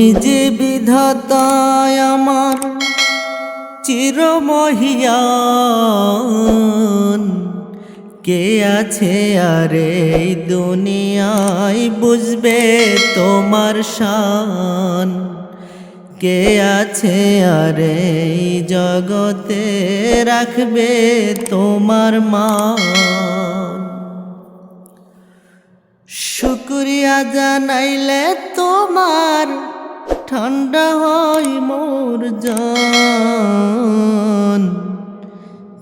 তুমি যে বিধাতায় আমার চিরমহিয়ান, কে আছে আর এই দুনিয়ায় বুঝবে তোমার শান, কে আছে আর এই জগতে রাখবে তোমার মান। শুকরিয়া জানাইলে তোমার ঠান্ডা হয় মোর জান,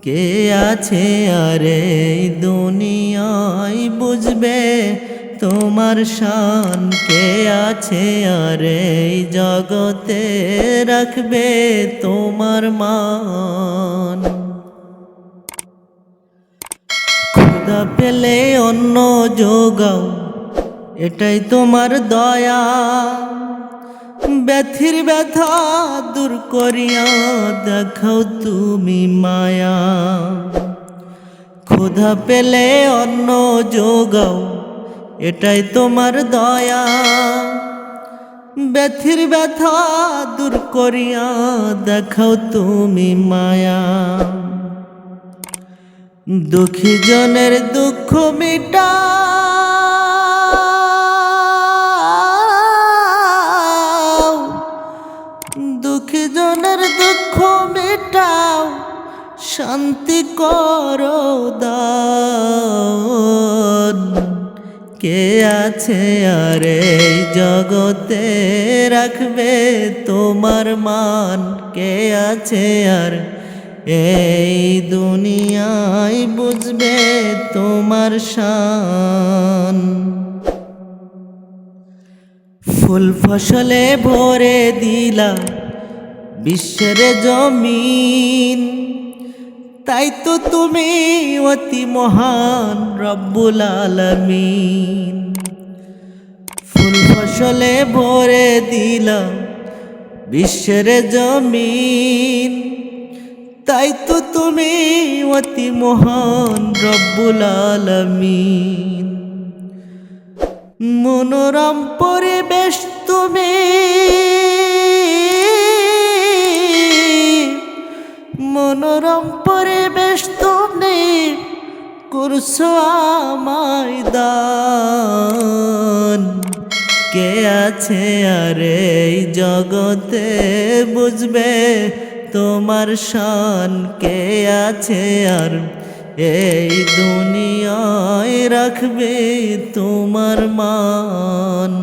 কে আছে আর এই দুনিয়ায় বুঝবে তোমার শান, কে আছে আর এই জগতে রাখবে তোমার মান। ক্ষুধা পেলে অন্ন যোগাও, এটাই তোমার দয়া, ব্যথির ব্যথা দূর করিয়া দেখাও তুমি মায়া। ক্ষুধা পেলে অন্ন যোগাও, এটাই তোমার দয়া, ব্যথির ব্যথা দূর করিয়া দেখাও তুমি মায়া। দুঃখী জনের দুঃখ মিটাও, দুঃখী জনের দুঃখ মিটাও, শান্তি করো দান, কে আছে আর এই জগতে রাখবে তোমার মান, কে আছে আর এই দুনিয়ায় বুঝবে তোমার শান। ফুল ফসলে ভরে দিলা বিশ্বের জমিন, তাই তো তুমি অতি মহান রব্বুল আলামিন। ফুল ফসলে ভরে দিলা বিশ্বের জমিন, তাই তো তুমি অতি মহান রব্বুল আলামিন। মনোরম পরিবেশ তুমি, মনোরম পরিবেশ তুমি করছো আমায় দান, কে আছে আর এই জগতে বুঝবে তোমার শান, কে আছে আর এই দুনিয়ায় রাখবে তোমার মান।